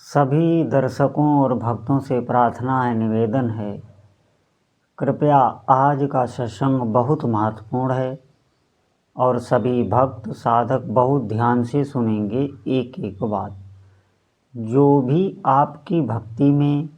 सभी दर्शकों और भक्तों से प्रार्थना है, निवेदन है, कृपया आज का सत्संग बहुत महत्वपूर्ण है और सभी भक्त साधक बहुत ध्यान से सुनेंगे एक एक बात। जो भी आपकी भक्ति में,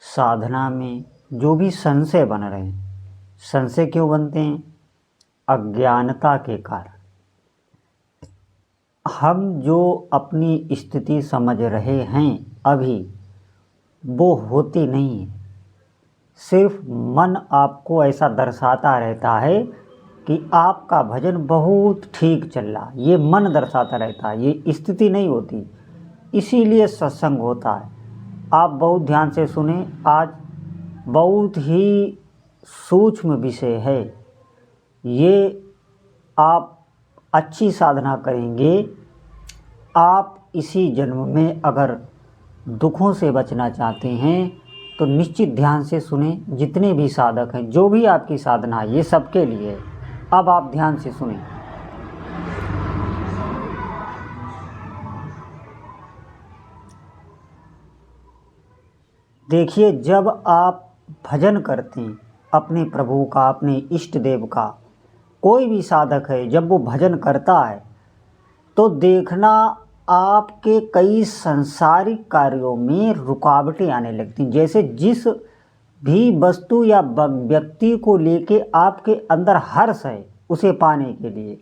साधना में जो भी संशय बन रहे हैं, संशय क्यों बनते हैं? अज्ञानता के कारण। हम जो अपनी स्थिति समझ रहे हैं अभी, वो होती नहीं है। सिर्फ मन आपको ऐसा दर्शाता रहता है कि आपका भजन बहुत ठीक चल रहा है, ये मन दर्शाता रहता है, ये स्थिति नहीं होती। इसीलिए सत्संग होता है। आप बहुत ध्यान से सुने, आज बहुत ही सूक्ष्म विषय है ये। आप अच्छी साधना करेंगे, आप इसी जन्म में अगर दुखों से बचना चाहते हैं तो निश्चित ध्यान से सुने। जितने भी साधक हैं, जो भी आपकी साधना है, ये सबके लिए है। अब आप ध्यान से सुने। देखिए, जब आप भजन करते हैं अपने प्रभु का, अपने इष्ट देव का, कोई भी साधक है जब वो भजन करता है तो देखना आपके कई सांसारिक कार्यों में रुकावटें आने लगती हैं। जैसे जिस भी वस्तु या व्यक्ति को लेके आपके अंदर हर्ष है, उसे पाने के लिए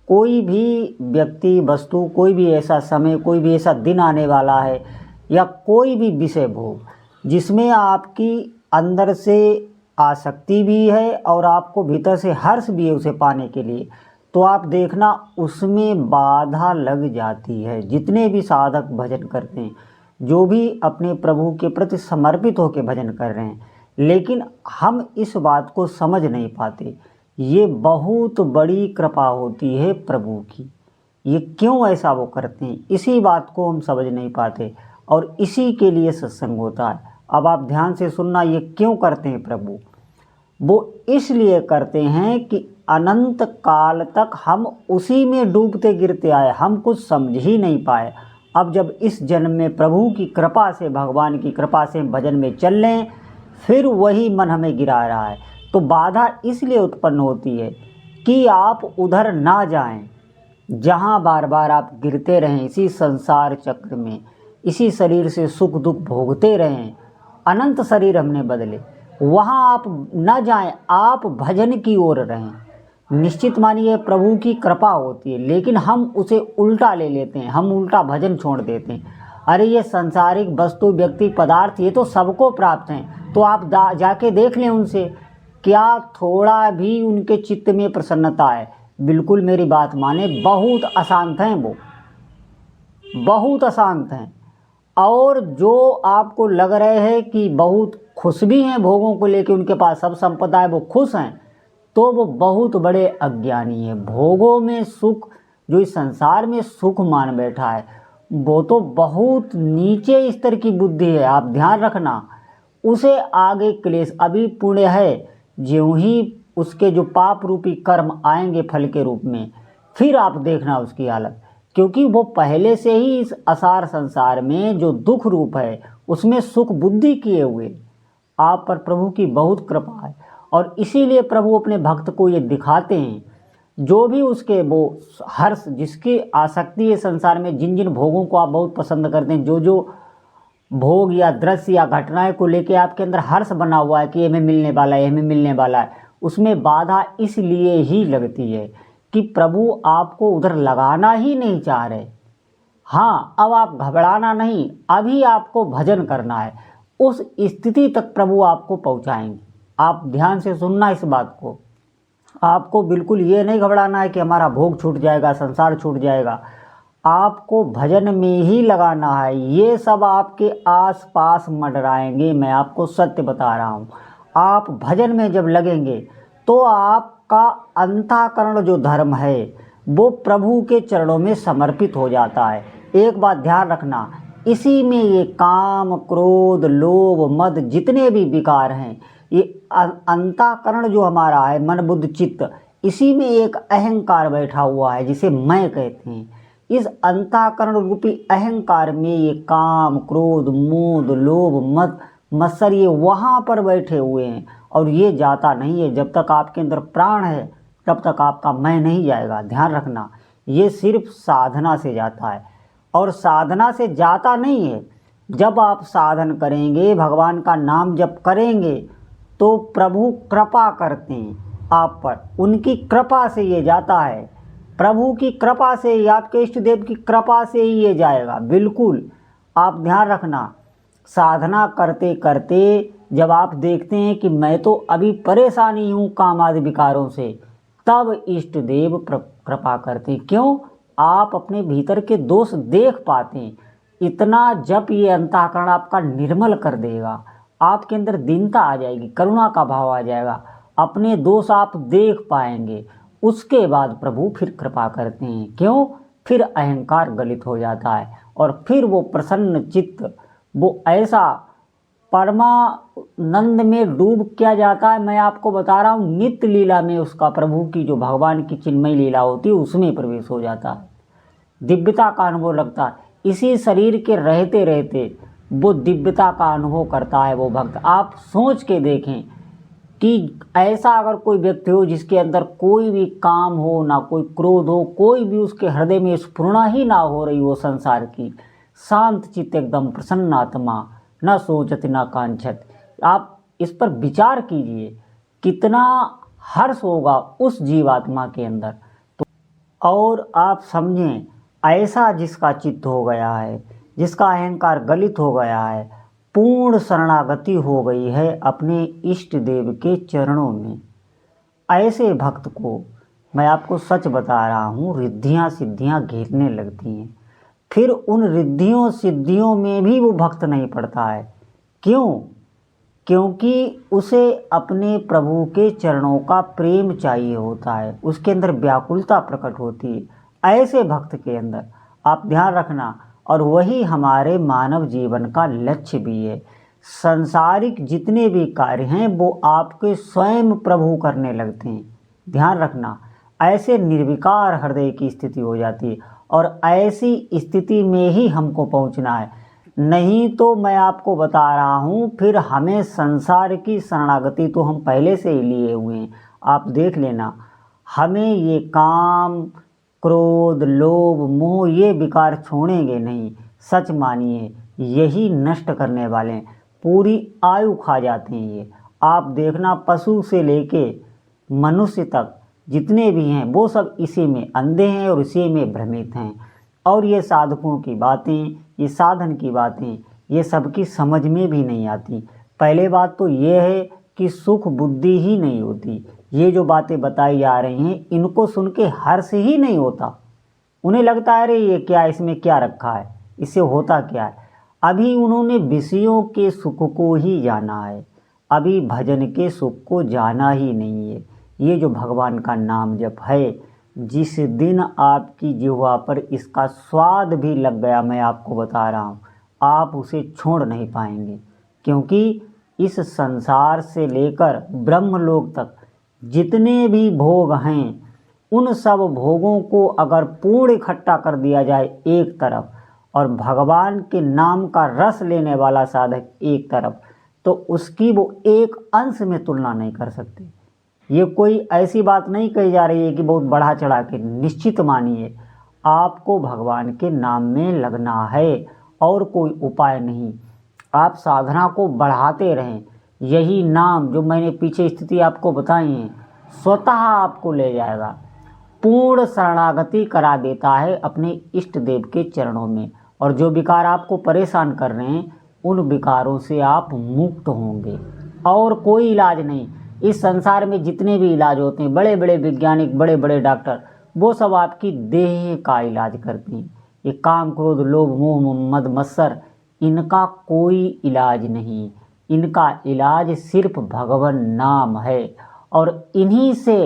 कोई भी व्यक्ति, वस्तु, कोई भी ऐसा समय, कोई भी ऐसा दिन आने वाला है, या कोई भी विषय भोग जिसमें आपकी अंदर से आसक्ति भी है और आपको भीतर से हर्ष भी है उसे पाने के लिए, तो आप देखना उसमें बाधा लग जाती है। जितने भी साधक भजन करते हैं, जो भी अपने प्रभु के प्रति समर्पित होकर भजन कर रहे हैं, लेकिन हम इस बात को समझ नहीं पाते। ये बहुत बड़ी कृपा होती है प्रभु की। ये क्यों ऐसा वो करते हैं, इसी बात को हम समझ नहीं पाते और इसी के लिए सत्संग होता है। अब आप ध्यान से सुनना, ये क्यों करते हैं प्रभु? वो इसलिए करते हैं कि अनंत काल तक हम उसी में डूबते गिरते आए, हम कुछ समझ ही नहीं पाए। अब जब इस जन्म में प्रभु की कृपा से, भगवान की कृपा से भजन में चल लें, फिर वही मन हमें गिरा रहा है, तो बाधा इसलिए उत्पन्न होती है कि आप उधर ना जाएं जहां बार बार आप गिरते रहें, इसी संसार चक्र में, इसी शरीर से सुख दुख भोगते रहें। अनंत शरीर हमने बदले, वहाँ आप न जाएं, आप भजन की ओर रहें। निश्चित मानिए प्रभु की कृपा होती है, लेकिन हम उसे उल्टा ले लेते हैं, हम उल्टा भजन छोड़ देते हैं। अरे ये सांसारिक वस्तु, व्यक्ति, पदार्थ, ये तो सबको प्राप्त हैं, तो आप जाके देख लें उनसे, क्या थोड़ा भी उनके चित्त में प्रसन्नता है? बिल्कुल मेरी बात माने, बहुत अशांत हैं वो, बहुत अशांत हैं। और जो आपको लग रहे हैं कि बहुत खुश भी हैं भोगों को लेके, उनके पास सब संपदा है, वो खुश हैं, तो वो बहुत बड़े अज्ञानी है। भोगों में सुख, जो इस संसार में सुख मान बैठा है, वो तो बहुत नीचे स्तर की बुद्धि है। आप ध्यान रखना, उसे आगे क्लेश अभी पुण्य है, ज्यों ही उसके जो पाप रूपी कर्म आएंगे फल के रूप में, फिर आप देखना उसकी हालत। क्योंकि वो पहले से ही इस असार संसार में जो दुख रूप है, उसमें सुख बुद्धि किए हुए। आप पर प्रभु की बहुत कृपा है और इसीलिए प्रभु अपने भक्त को ये दिखाते हैं। जो भी उसके वो हर्ष, जिसकी आसक्ति है संसार में, जिन जिन भोगों को आप बहुत पसंद करते हैं, जो जो भोग या दृश्य या घटनाएं को लेके आपके अंदर हर्ष बना हुआ है कि ये हमें मिलने वाला है, ये हमें मिलने वाला है, उसमें बाधा इसलिए ही लगती है कि प्रभु आपको उधर लगाना ही नहीं चाह रहे। हाँ, अब आप घबराना नहीं, अभी आपको भजन करना है, उस स्थिति तक प्रभु आपको पहुंचाएंगे। आप ध्यान से सुनना इस बात को। आपको बिल्कुल ये नहीं घबराना है कि हमारा भोग छूट जाएगा, संसार छूट जाएगा। आपको भजन में ही लगाना है। ये सब आपके आस पास मंडराएंगे, मैं आपको सत्य बता रहा हूँ। आप भजन में जब लगेंगे तो आपका अंतःकरण जो धर्म है वो प्रभु के चरणों में समर्पित हो जाता है। एक बात ध्यान रखना, इसी में ये काम, क्रोध, लोभ, मद, जितने भी विकार हैं, ये अंतःकरण जो हमारा है, मन बुद्धि चित्त, इसी में एक अहंकार बैठा हुआ है जिसे मैं कहते हैं। इस अंतःकरण रूपी अहंकार में ये काम, क्रोध, मोह, लोभ, मत, मत्सर ये वहाँ पर बैठे हुए हैं और ये जाता नहीं है। जब तक आपके अंदर प्राण है तब तक आपका मैं नहीं जाएगा। ध्यान रखना, ये सिर्फ साधना से जाता है और साधना से जाता नहीं है। जब आप साधन करेंगे, भगवान का नाम जप करेंगे तो प्रभु कृपा करते हैं आप पर, उनकी कृपा से ये जाता है। प्रभु की कृपा से ही, आपके इष्ट देव की कृपा से ही ये जाएगा। बिल्कुल आप ध्यान रखना, साधना करते करते जब आप देखते हैं कि मैं तो अभी परेशानी हूँ काम आदि विकारों से, तब इष्ट देव कृपा करते हैं। क्यों? आप अपने भीतर के दोष देख पाते हैं। इतना जप ये अंतःकरण आपका निर्मल कर देगा, आपके अंदर दीनता आ जाएगी, करुणा का भाव आ जाएगा, अपने दोष आप देख पाएंगे। उसके बाद प्रभु फिर कृपा करते हैं। क्यों? फिर अहंकार गलित हो जाता है और फिर वो प्रसन्न चित्त, वो ऐसा परमानंद में डूब किया जाता है। मैं आपको बता रहा हूँ, नित्य लीला में उसका, प्रभु की जो भगवान की चिन्मय लीला होती है उसमें प्रवेश हो जाता है, दिव्यता का अनुभव लगता है। इसी शरीर के रहते रहते वो दिव्यता का अनुभव करता है वो भक्त। आप सोच के देखें कि ऐसा अगर कोई व्यक्ति हो जिसके अंदर कोई भी काम हो, ना कोई क्रोध हो, कोई भी उसके हृदय में स्फुरणा ही ना हो रही हो संसार की, शांत चित्त, एकदम प्रसन्न आत्मा, न सोचत न कांक्षत। आप इस पर विचार कीजिए, कितना हर्ष होगा उस जीवात्मा के अंदर। तो और आप समझें, ऐसा जिसका चित्त हो गया है, जिसका अहंकार गलित हो गया है, पूर्ण शरणागति हो गई है अपने इष्ट देव के चरणों में, ऐसे भक्त को मैं आपको सच बता रहा हूँ, रिद्धियाँ सिद्धियाँ घेरने लगती हैं। फिर उन रिद्धियों सिद्धियों में भी वो भक्त नहीं पड़ता है। क्यों? क्योंकि उसे अपने प्रभु के चरणों का प्रेम चाहिए होता है, उसके अंदर व्याकुलता प्रकट होती है ऐसे भक्त के अंदर। आप ध्यान रखना, और वही हमारे मानव जीवन का लक्ष्य भी है। सांसारिक जितने भी कार्य हैं वो आपके स्वयं प्रभु करने लगते हैं। ध्यान रखना, ऐसे निर्विकार हृदय की स्थिति हो जाती है और ऐसी स्थिति में ही हमको पहुंचना है। नहीं तो मैं आपको बता रहा हूं, फिर हमें संसार की शरणागति तो हम पहले से ही लिए हुए हैं। आप देख लेना, हमें ये काम, क्रोध, लोभ, मोह ये विकार छोड़ेंगे नहीं। सच मानिए, यही नष्ट करने वाले हैं, पूरी आयु खा जाते हैं ये। आप देखना, पशु से लेके मनुष्य तक जितने भी हैं वो सब इसी में अंधे हैं और इसी में भ्रमित हैं। और ये साधकों की बातें, ये साधन की बातें, ये सबकी समझ में भी नहीं आती। पहले बात तो ये है कि सुख बुद्धि ही नहीं होती। ये जो बातें बताई जा रही हैं इनको सुन के हर्ष ही नहीं होता। उन्हें लगता है अरे ये क्या, इसमें क्या रखा है, इससे होता क्या है। अभी उन्होंने विषयों के सुख को ही जाना है, अभी भजन के सुख को जाना ही नहीं है। ये जो भगवान का नाम जप है, जिस दिन आपकी जिह्वा पर इसका स्वाद भी लग गया, मैं आपको बता रहा हूँ, आप उसे छोड़ नहीं पाएंगे। क्योंकि इस संसार से लेकर ब्रह्मलोक तक जितने भी भोग हैं, उन सब भोगों को अगर पूर्ण इकट्ठा कर दिया जाए एक तरफ, और भगवान के नाम का रस लेने वाला साधक एक तरफ, तो उसकी वो एक अंश में तुलना नहीं कर सकते। ये कोई ऐसी बात नहीं कही जा रही है कि बहुत बढ़ा चढ़ा के। निश्चित मानिए, आपको भगवान के नाम में लगना है और कोई उपाय नहीं। आप साधना को बढ़ाते रहें। यही नाम जो मैंने पीछे स्थिति आपको बताई है, स्वतः आपको ले जाएगा, पूर्ण शरणागति करा देता है अपने इष्ट देव के चरणों में। और जो विकार आपको परेशान कर रहे हैं, उन विकारों से आप मुक्त होंगे। और कोई इलाज नहीं। इस संसार में जितने भी इलाज होते हैं, बड़े बड़े वैज्ञानिक, बड़े बड़े डॉक्टर, वो सब आपकी देह का इलाज करते हैं। ये काम, क्रोध, लोभ, मोह, मद, मत्सर, इनका कोई इलाज नहीं। इनका इलाज सिर्फ भगवान नाम है। और इन्हीं से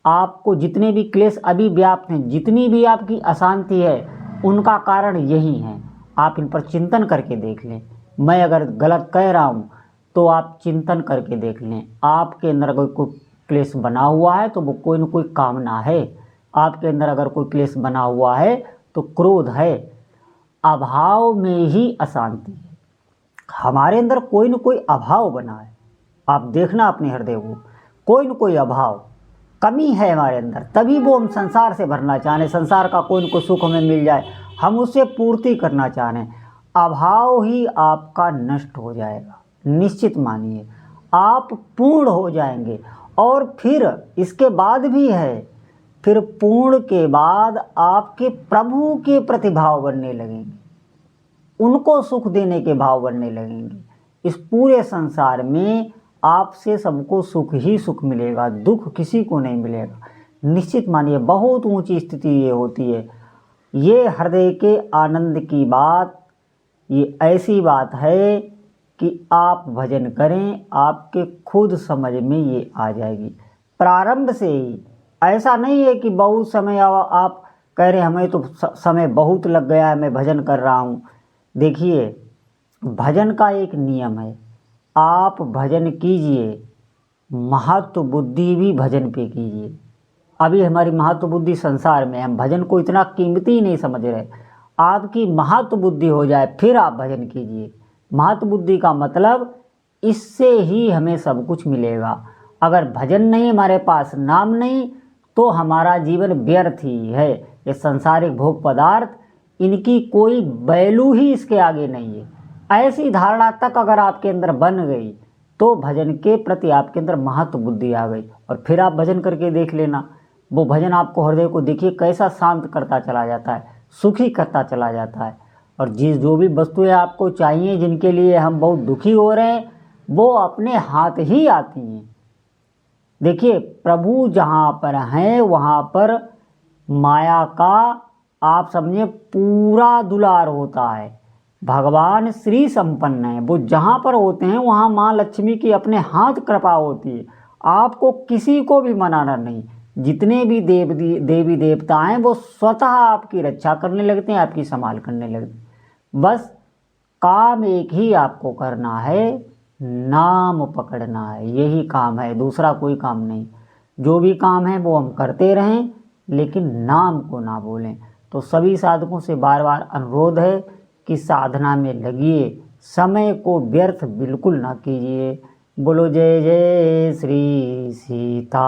आपको जितने भी क्लेश अभी व्याप्त हैं, जितनी भी आपकी अशांति है, उनका कारण यही है। आप इन पर चिंतन करके देख लें। मैं अगर गलत कह रहा हूँ तो आप चिंतन करके देख लें। आपके अंदर अगर कोई क्लेश बना हुआ है तो वो कोई न कोई कामना है। आपके अंदर अगर कोई क्लेश बना हुआ है तो क्रोध है। अभाव में ही अशांति है। हमारे अंदर कोई न कोई अभाव बना है। आप देखना अपने हृदय को, कोई न कोई अभाव, कमी है हमारे अंदर, तभी वो हम संसार से भरना चाह रहे हैं। संसार का कोई न कोई सुख हमें मिल जाए, हम उससे पूर्ति करना चाह रहे हैं। अभाव ही आपका नष्ट हो जाएगा, निश्चित मानिए। आप पूर्ण हो जाएंगे। और फिर इसके बाद भी है, फिर पूर्ण के बाद आपके प्रभु के प्रति भाव बनने लगेंगे, उनको सुख देने के भाव बनने लगेंगे। इस पूरे संसार में आपसे सबको सुख ही सुख मिलेगा, दुख किसी को नहीं मिलेगा। निश्चित मानिए, बहुत ऊंची स्थिति ये होती है। ये हृदय के आनंद की बात, ये ऐसी बात है कि आप भजन करें, आपके खुद समझ में ये आ जाएगी प्रारंभ से ही। ऐसा नहीं है कि बहुत समय आप कह रहे हमें तो समय बहुत लग गया है, मैं भजन कर रहा हूँ। देखिए, भजन का एक नियम है, आप भजन कीजिए, महत्व बुद्धि भी भजन पे कीजिए। अभी हमारी महत्व बुद्धि संसार में, हम भजन को इतना कीमती नहीं समझ रहे। आपकी महत्व बुद्धि हो जाए फिर आप भजन कीजिए। महत्व बुद्धि का मतलब इससे ही हमें सब कुछ मिलेगा। अगर भजन नहीं, हमारे पास नाम नहीं, तो हमारा जीवन व्यर्थ ही है। ये संसारिक भोग पदार्थ, इनकी कोई वैल्यू ही इसके आगे नहीं है। ऐसी धारणा तक अगर आपके अंदर बन गई तो भजन के प्रति आपके अंदर महत्व बुद्धि आ गई। और फिर आप भजन करके देख लेना, वो भजन आपको हृदय को देखिए कैसा शांत करता चला जाता है, सुखी करता चला जाता है। और जो भी वस्तुएं आपको चाहिए, जिनके लिए हम बहुत दुखी हो रहे हैं, वो अपने हाथ ही आती हैं। देखिए, प्रभु जहाँ पर हैं वहाँ पर माया का आप समझिए पूरा दुलार होता है। भगवान श्री संपन्न है, वो जहाँ पर होते हैं वहाँ माँ लक्ष्मी की अपने हाथ कृपा होती है। आपको किसी को भी मनाना नहीं। जितने भी देवी देवता हैं वो स्वतः आपकी रक्षा करने लगते हैं, आपकी संभाल करने लगते हैं। बस काम एक ही आपको करना है, नाम पकड़ना है। यही काम है, दूसरा कोई काम नहीं। जो भी काम है वो हम करते रहें, लेकिन नाम को ना भूलें। तो सभी साधकों से बार बार अनुरोध है कि साधना में लगिए, समय को व्यर्थ बिल्कुल ना कीजिए। बोलो जय जय श्री सीताराम।